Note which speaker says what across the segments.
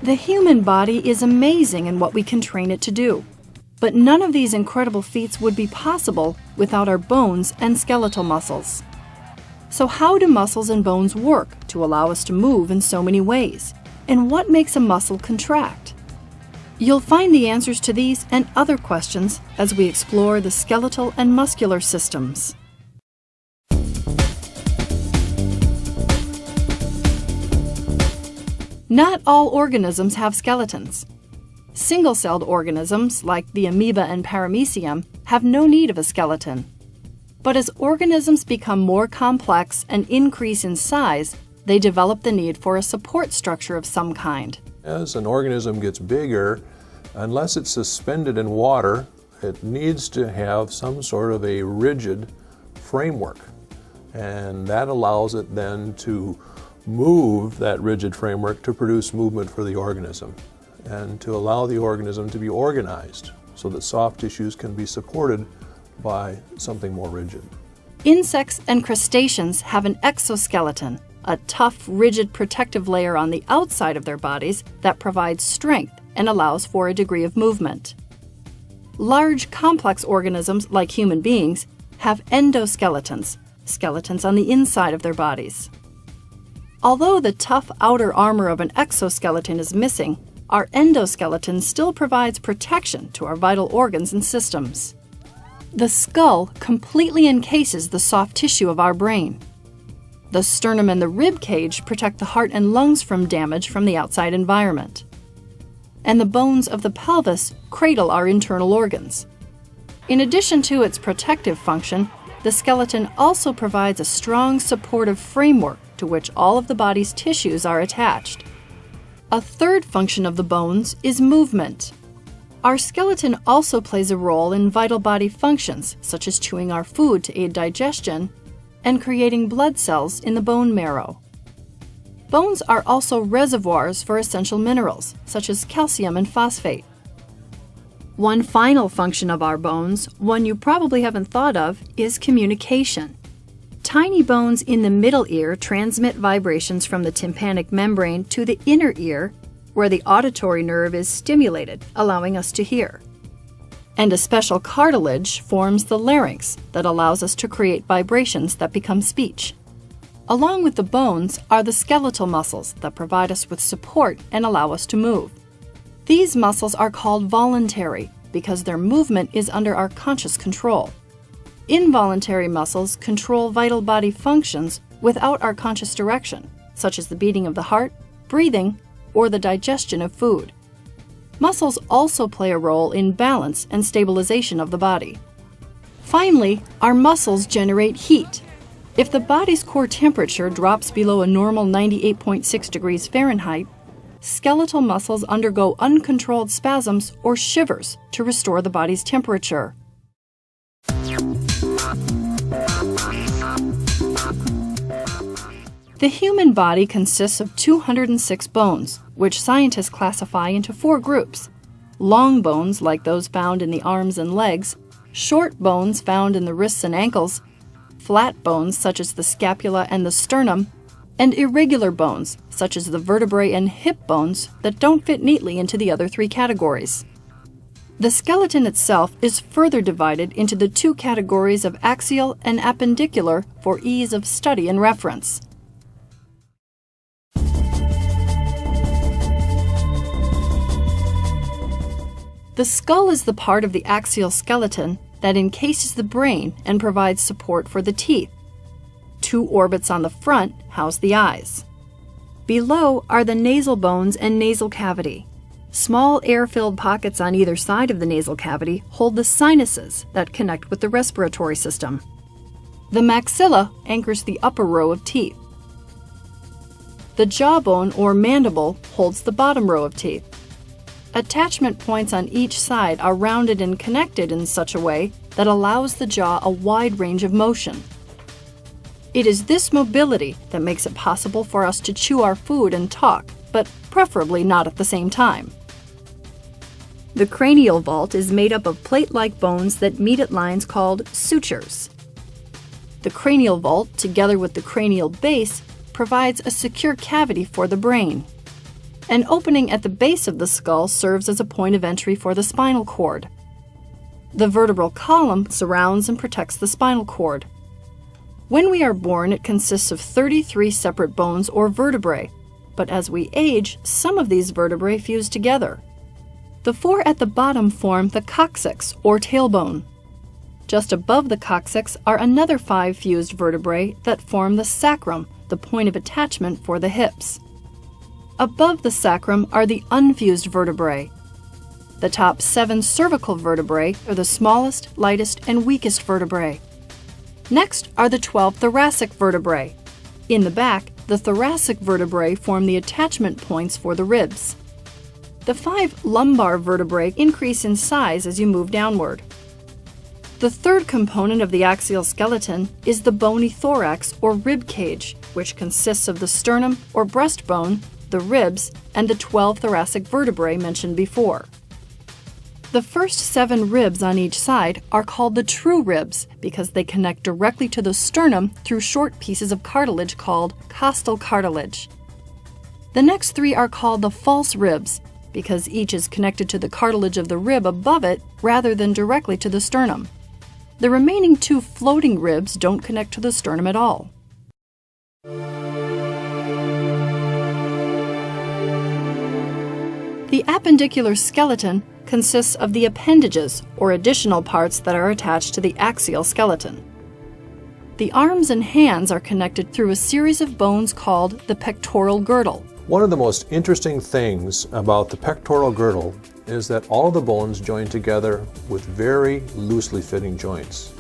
Speaker 1: The human body is amazing in what we can train it to do, but none of these incredible feats would be possible without our bones and skeletal muscles. So how do muscles and bones work to allow us to move in so many ways? And what makes a muscle contract? You'll find the answers to these and other questions as we explore the skeletal and muscular systems. Not all organisms have skeletons. Single-celled organisms, like the amoeba and paramecium, have no need of a skeleton. But as organisms become more complex and increase in size, they develop the need for a support structure of some kind.
Speaker 2: As an organism gets bigger, unless it's suspended in water, it needs to have some sort of a rigid framework. And that allows it then to move that rigid framework to produce movement for the organism and to allow the organism to be organized so that soft tissues can be supported by something more rigid.
Speaker 1: Insects and crustaceans have an exoskeleton, a tough, rigid protective layer on the outside of their bodies that provides strength and allows for a degree of movement. Large, complex organisms, like human beings, have endoskeletons, skeletons on the inside of their bodies. Although the tough outer armor of an exoskeleton is missing, our endoskeleton still provides protection to our vital organs and systems. The skull completely encases the soft tissue of our brain. The sternum and the rib cage protect the heart and lungs from damage from the outside environment. And the bones of the pelvis cradle our internal organs. In addition to its protective function, the skeleton also provides a strong supportive framework to which all of the body's tissues are attached. A third function of the bones is movement. Our skeleton also plays a role in vital body functions, such as chewing our food to aid digestion and creating blood cells in the bone marrow. Bones are also reservoirs for essential minerals, such as calcium and phosphate. One final function of our bones, one you probably haven't thought of, is communication. Tiny bones in the middle ear transmit vibrations from the tympanic membrane to the inner ear, where the auditory nerve is stimulated, allowing us to hear. And a special cartilage forms the larynx that allows us to create vibrations that become speech. Along with the bones are the skeletal muscles that provide us with support and allow us to move. These muscles are called voluntary because their movement is under our conscious control. Involuntary muscles control vital body functions without our conscious direction, such as the beating of the heart, breathing, or the digestion of food. Muscles also play a role in balance and stabilization of the body. Finally, our muscles generate heat. If the body's core temperature drops below a normal 98.6 degrees Fahrenheit, skeletal muscles undergo uncontrolled spasms or shivers to restore the body's temperature. The human body consists of 206 bones, which scientists classify into 4 groups: long bones like those found in the arms and legs, short bones found in the wrists and ankles, flat bones such as the scapula and the sternum, and irregular bones such as the vertebrae and hip bones that don't fit neatly into the other 3 categories. The skeleton itself is further divided into the 2 categories of axial and appendicular for ease of study and reference. The skull is the part of the axial skeleton that encases the brain and provides support for the teeth. 2 orbits on the front house the eyes. Below are the nasal bones and nasal cavity. Small air-filled pockets on either side of the nasal cavity hold the sinuses that connect with the respiratory system. The maxilla anchors the upper row of teeth. The jawbone or mandible holds the bottom row of teeth. Attachment points on each side are rounded and connected in such a way that allows the jaw a wide range of motion. It is this mobility that makes it possible for us to chew our food and talk, but preferably not at the same time. The cranial vault is made up of plate-like bones that meet at lines called sutures. The cranial vault, together with the cranial base, provides a secure cavity for the brain. An opening at the base of the skull serves as a point of entry for the spinal cord. The vertebral column surrounds and protects the spinal cord. When we are born, it consists of 33 separate bones or vertebrae, but as we age, some of these vertebrae fuse together. The 4 at the bottom form the coccyx or tailbone. Just above the coccyx are another 5 fused vertebrae that form the sacrum, the point of attachment for the hips. Above the sacrum are the unfused vertebrae. The top 7 cervical vertebrae are the smallest, lightest, and weakest vertebrae. Next are the 12 thoracic vertebrae. In the back, the thoracic vertebrae form the attachment points for the ribs. The 5 lumbar vertebrae increase in size as you move downward. The third component of the axial skeleton is the bony thorax or rib cage, which consists of the sternum or breastbone, the ribs, and the 12 thoracic vertebrae mentioned before. The first 7 ribs on each side are called the true ribs because they connect directly to the sternum through short pieces of cartilage called costal cartilage. The next 3 are called the false ribs because each is connected to the cartilage of the rib above it rather than directly to the sternum. The remaining 2 floating ribs don't connect to the sternum at all. The appendicular skeleton consists of the appendages, or additional parts that are attached to the axial skeleton. The arms and hands are connected through a series of bones called the pectoral girdle.
Speaker 2: One of the most interesting things about the pectoral girdle is that all of the bones join together with very loosely fitting joints.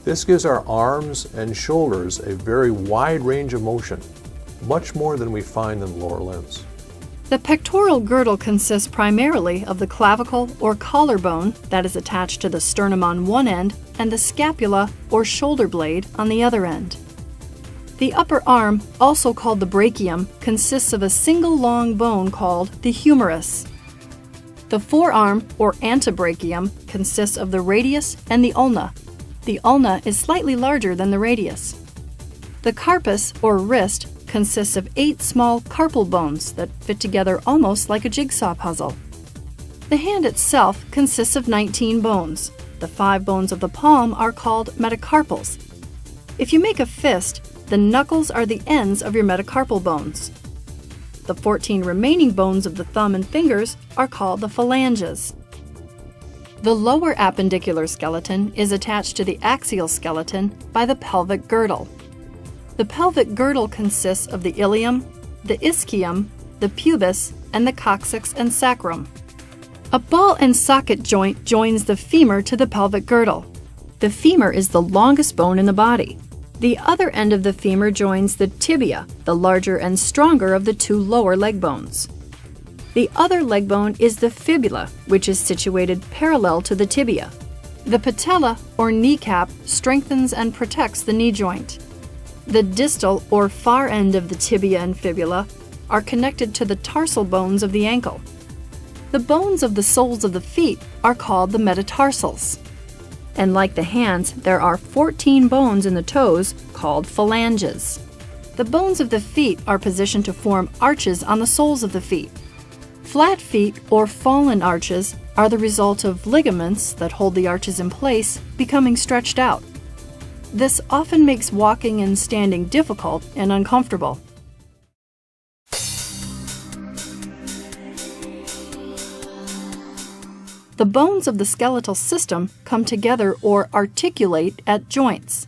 Speaker 2: This gives our arms and shoulders a very wide range of motion, much more than we find in the lower limbs.
Speaker 1: The pectoral girdle consists primarily of the clavicle or collarbone that is attached to the sternum on one end and the scapula or shoulder blade on the other end. The upper arm, also called the brachium, consists of a single long bone called the humerus. The forearm or antebrachium consists of the radius and the ulna. The ulna is slightly larger than the radius. The carpus or wrist consists of 8 small carpal bones that fit together almost like a jigsaw puzzle. The hand itself consists of 19 bones. The 5 bones of the palm are called metacarpals. If you make a fist, the knuckles are the ends of your metacarpal bones. The 14 remaining bones of the thumb and fingers are called the phalanges. The lower appendicular skeleton is attached to the axial skeleton by the pelvic girdle. The pelvic girdle consists of the ilium, the ischium, the pubis, and the coccyx and sacrum. A ball and socket joint joins the femur to the pelvic girdle. The femur is the longest bone in the body. The other end of the femur joins the tibia, the larger and stronger of the 2 lower leg bones. The other leg bone is the fibula, which is situated parallel to the tibia. The patella, or kneecap, strengthens and protects the knee joint. The distal or far end of the tibia and fibula are connected to the tarsal bones of the ankle. The bones of the soles of the feet are called the metatarsals. And like the hands, there are 14 bones in the toes called phalanges. The bones of the feet are positioned to form arches on the soles of the feet. Flat feet or fallen arches are the result of ligaments that hold the arches in place becoming stretched out. This often makes walking and standing difficult and uncomfortable. The bones of the skeletal system come together or articulate at joints.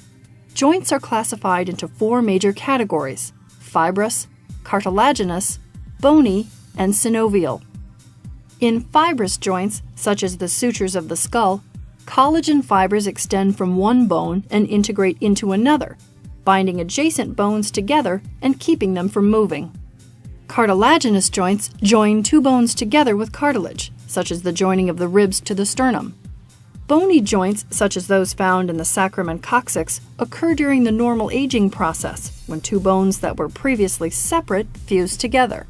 Speaker 1: Joints are classified into 4 major categories: fibrous, cartilaginous, bony, and synovial. In fibrous joints, such as the sutures of the skull, collagen fibers extend from one bone and integrate into another, binding adjacent bones together and keeping them from moving. Cartilaginous joints join 2 bones together with cartilage, such as the joining of the ribs to the sternum. Bony joints, such as those found in the sacrum and coccyx, occur during the normal aging process, when 2 bones that were previously separate fuse together.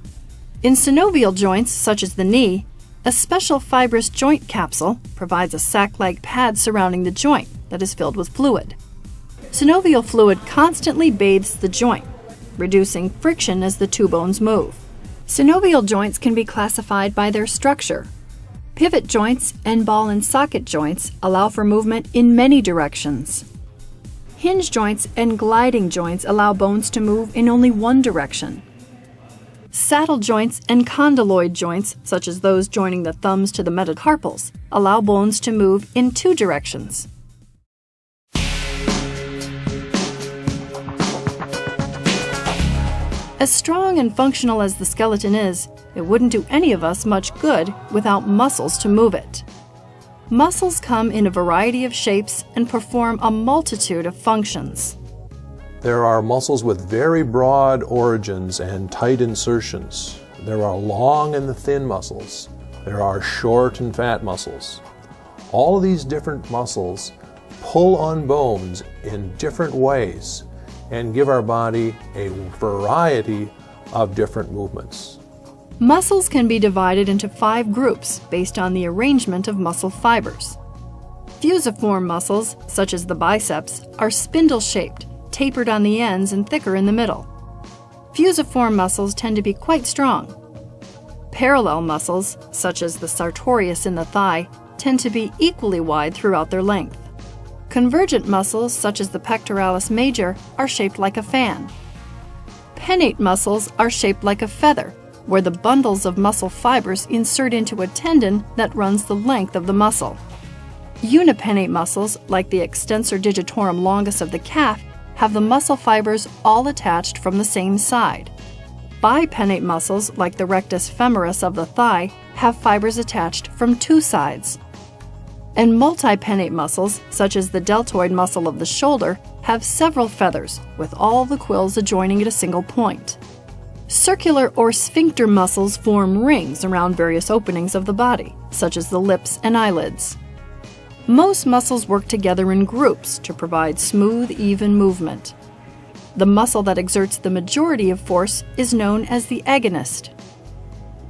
Speaker 1: In synovial joints, such as the knee, a special fibrous joint capsule provides a sac-like pad surrounding the joint that is filled with fluid. Synovial fluid constantly bathes the joint. reducing friction as the two bones move. Synovial joints can be classified by their structure. Pivot joints and ball and socket joints allow for movement in many directions. Hinge joints and gliding joints allow bones to move in only one direction. Saddle joints and condyloid joints, such as those joining the thumbs to the metacarpals, allow bones to move in two directions. As strong and functional as the skeleton is, it wouldn't do any of us much good without muscles to move it. Muscles come in a variety of shapes and perform a multitude of functions.
Speaker 2: There are muscles with very broad origins and tight insertions. There are long and thin muscles. There are short and fat muscles. All of these different muscles pull on bones in different ways and give our body a variety of different movements.
Speaker 1: Muscles can be divided into 5 groups based on the arrangement of muscle fibers. Fusiform muscles, such as the biceps, are spindle-shaped, tapered on the ends and thicker in the middle. Fusiform muscles tend to be quite strong. Parallel muscles, such as the sartorius in the thigh, tend to be equally wide throughout their length. Convergent muscles, such as the pectoralis major, are shaped like a fan. Pennate muscles are shaped like a feather, where the bundles of muscle fibers insert into a tendon that runs the length of the muscle. Unipennate muscles, like the extensor digitorum longus of the calf, have the muscle fibers all attached from the same side. Bipennate muscles, like the rectus femoris of the thigh, have fibers attached from 2 sides. And multipennate muscles, such as the deltoid muscle of the shoulder, have several feathers, with all the quills adjoining at a single point. Circular or sphincter muscles form rings around various openings of the body, such as the lips and eyelids. Most muscles work together in groups to provide smooth, even movement. The muscle that exerts the majority of force is known as the agonist.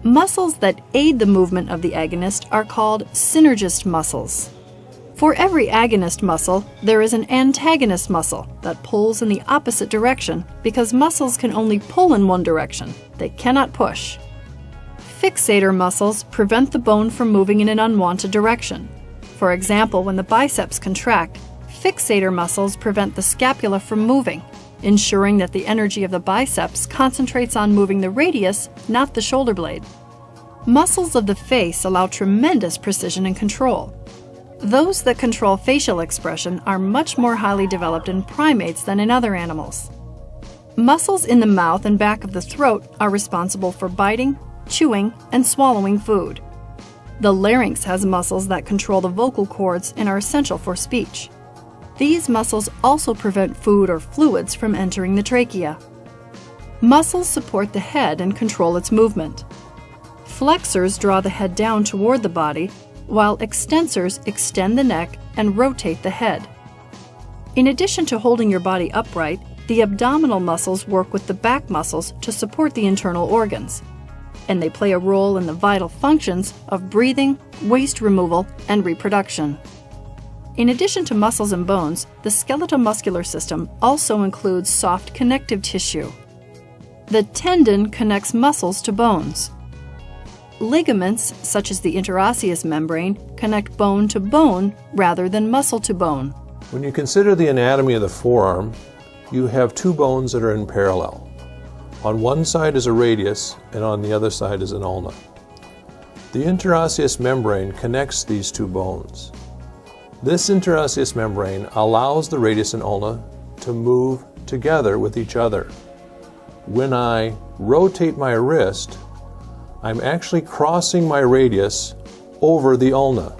Speaker 1: Muscles that aid the movement of the agonist are called synergist muscles. For every agonist muscle, there is an antagonist muscle that pulls in the opposite direction because muscles can only pull in one direction, they cannot push. Fixator muscles prevent the bone from moving in an unwanted direction. For example, when the biceps contract, fixator muscles prevent the scapula from moving, ensuring that the energy of the biceps concentrates on moving the radius, not the shoulder blade. Muscles of the face allow tremendous precision and control. Those that control facial expression are much more highly developed in primates than in other animals. Muscles in the mouth and back of the throat are responsible for biting, chewing, and swallowing food. The larynx has muscles that control the vocal cords and are essential for speech. These muscles also prevent food or fluids from entering the trachea. Muscles support the head and control its movement. Flexors draw the head down toward the body, while extensors extend the neck and rotate the head. In addition to holding your body upright, the abdominal muscles work with the back muscles to support the internal organs, and they play a role in the vital functions of breathing, waste removal, and reproduction. In addition to muscles and bones, the skeletal-muscular system also includes soft connective tissue. The tendon connects muscles to bones. Ligaments, such as the interosseous membrane, connect bone to bone rather than muscle to bone.
Speaker 2: When you consider the anatomy of the forearm, you have 2 bones that are in parallel. On one side is a radius, and on the other side is an ulna. The interosseous membrane connects these 2 bones. This interosseous membrane allows the radius and ulna to move together with each other. When I rotate my wrist, I'm actually crossing my radius over the ulna.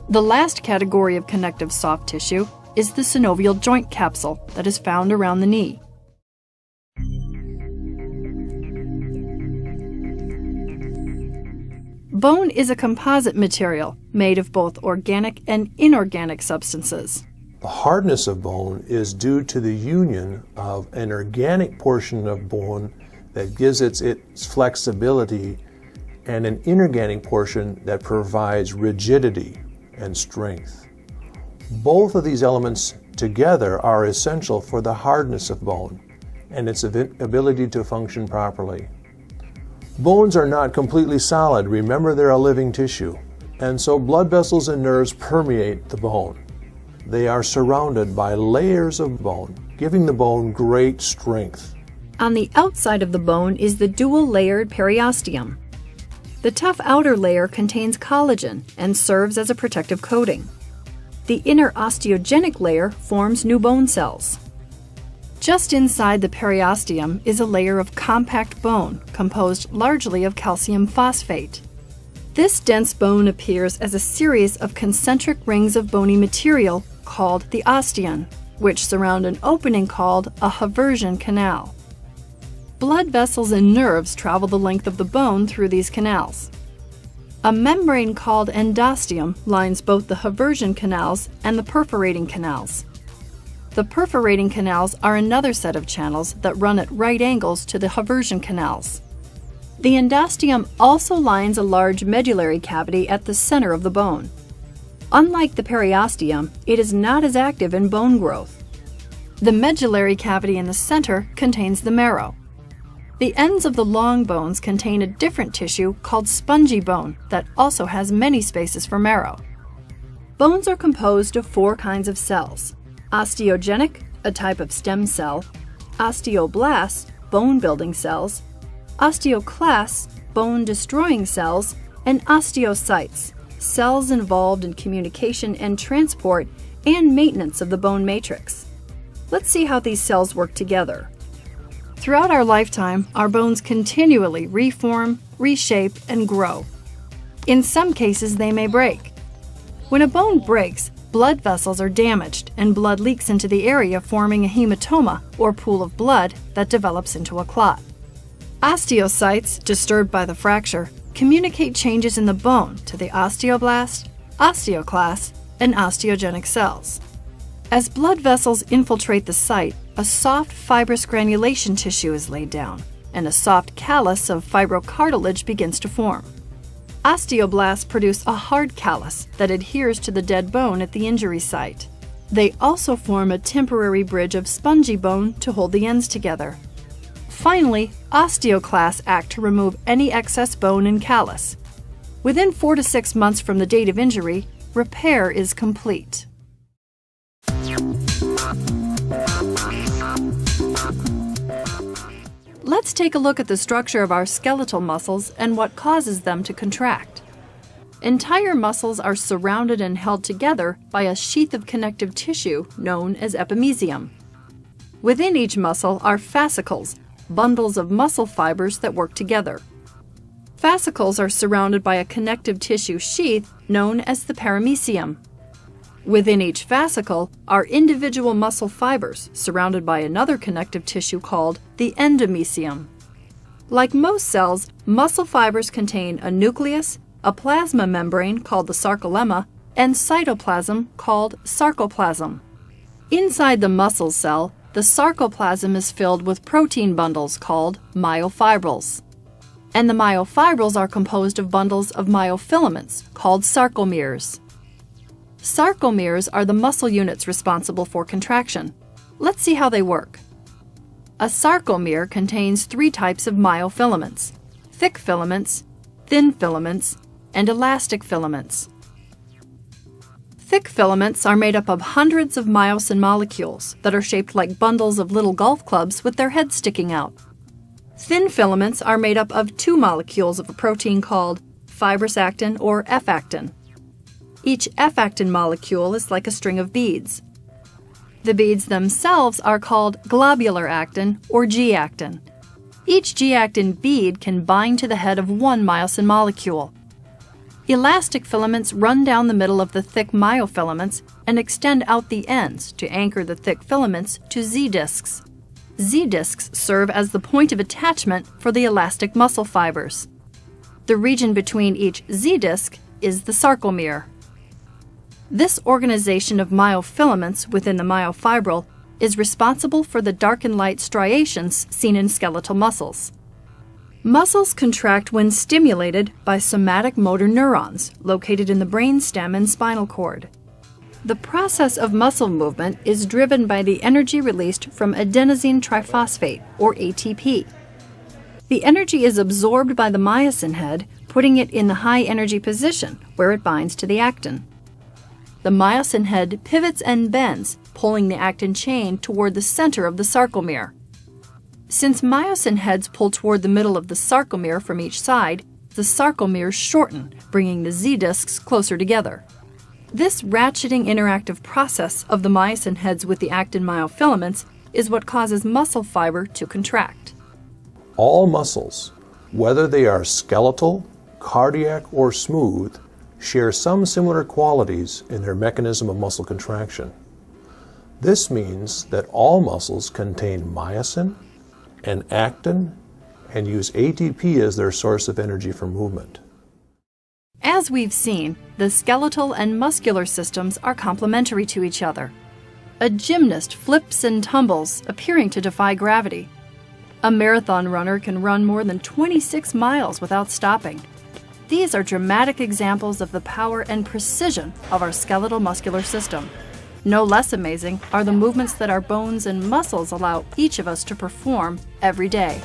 Speaker 1: The last category of connective soft tissue is the synovial joint capsule that is found around the knee. Bone is a composite material made of both organic and inorganic substances.
Speaker 2: The hardness of bone is due to the union of an organic portion of bone that gives its flexibility and an inorganic portion that provides rigidity and strength. Both of these elements together are essential for the hardness of bone, and its ability to function properly. Bones are not completely solid. Remember, they're a living tissue, and so blood vessels and nerves permeate the bone. They are surrounded by layers of bone, giving the bone great strength.
Speaker 1: On the outside of the bone is the dual-layered periosteum. The tough outer layer contains collagen and serves as a protective coating. The inner osteogenic layer forms new bone cells. Just inside the periosteum is a layer of compact bone composed largely of calcium phosphate. This dense bone appears as a series of concentric rings of bony material called the osteon, which surround an opening called a Haversian canal. Blood vessels and nerves travel the length of the bone through these canals. A membrane called endosteum lines both the Haversian canals and the perforating canals. The perforating canals are another set of channels that run at right angles to the Haversian canals. The endosteum also lines a large medullary cavity at the center of the bone. Unlike the periosteum, it is not as active in bone growth. The medullary cavity in the center contains the marrow. The ends of the long bones contain a different tissue called spongy bone that also has many spaces for marrow. Bones are composed of 4 kinds of cells: osteogenic, a type of stem cell; osteoblast, bone-building cells; osteoclasts, bone-destroying cells; and osteocytes, cells involved in communication and transport and maintenance of the bone matrix. Let's see how these cells work together. Throughout our lifetime, our bones continually reform, reshape, and grow. In some cases, they may break. When a bone breaks, blood vessels are damaged and blood leaks into the area, forming a hematoma or pool of blood that develops into a clot. Osteocytes, disturbed by the fracture, communicate changes in the bone to the osteoblast, osteoclast, and osteogenic cells. As blood vessels infiltrate the site, a soft fibrous granulation tissue is laid down, and a soft callus of fibrocartilage begins to form. Osteoblasts produce a hard callus that adheres to the dead bone at the injury site. They also form a temporary bridge of spongy bone to hold the ends together. Finally, osteoclasts act to remove any excess bone and callus. Within 4 to 6 months from the date of injury, repair is complete. Let's take a look at the structure of our skeletal muscles and what causes them to contract. Entire muscles are surrounded and held together by a sheath of connective tissue known as epimysium. Within each muscle are fascicles, bundles of muscle fibers that work together. Fascicles are surrounded by a connective tissue sheath known as the paramecium. Within each fascicle are individual muscle fibers surrounded by another connective tissue called the endomysium. Like most cells, muscle fibers contain a nucleus, a plasma membrane called the sarcolemma, and cytoplasm called sarcoplasm. Inside the muscle cell, the sarcoplasm is filled with protein bundles called myofibrils. And the myofibrils are composed of bundles of myofilaments called sarcomeres. Sarcomeres are the muscle units responsible for contraction. Let's see how they work. A sarcomere contains 3 types of myofilaments: thick filaments, thin filaments, and elastic filaments. Thick filaments are made up of hundreds of myosin molecules that are shaped like bundles of little golf clubs with their heads sticking out. Thin filaments are made up of 2 molecules of a protein called fibrous actin or F-actin. Each F-actin molecule is like a string of beads. The beads themselves are called globular actin or G-actin. Each G-actin bead can bind to the head of 1 myosin molecule. Elastic filaments run down the middle of the thick myofilaments and extend out the ends to anchor the thick filaments to Z-discs. Z-discs serve as the point of attachment for the elastic muscle fibers. The region between each Z-disc is the sarcomere. This organization of myofilaments within the myofibril is responsible for the dark and light striations seen in skeletal muscles. Muscles contract when stimulated by somatic motor neurons located in the brainstem and spinal cord. The process of muscle movement is driven by the energy released from adenosine triphosphate, or ATP. The energy is absorbed by the myosin head, putting it in the high energy position where it binds to the actin. The myosin head pivots and bends, pulling the actin chain toward the center of the sarcomere. Since myosin heads pull toward the middle of the sarcomere from each side, the sarcomeres shorten, bringing the Z-discs closer together. This ratcheting interactive process of the myosin heads with the actin myofilaments is what causes muscle fiber to contract.
Speaker 2: All muscles, whether they are skeletal, cardiac, or smooth, share some similar qualities in their mechanism of muscle contraction. This means that all muscles contain myosin and actin and use ATP as their source of energy for movement.
Speaker 1: As we've seen, the skeletal and muscular systems are complementary to each other. A gymnast flips and tumbles, appearing to defy gravity. A marathon runner can run more than 26 miles without stopping. These are dramatic examples of the power and precision of our skeletal muscular system. No less amazing are the movements that our bones and muscles allow each of us to perform every day.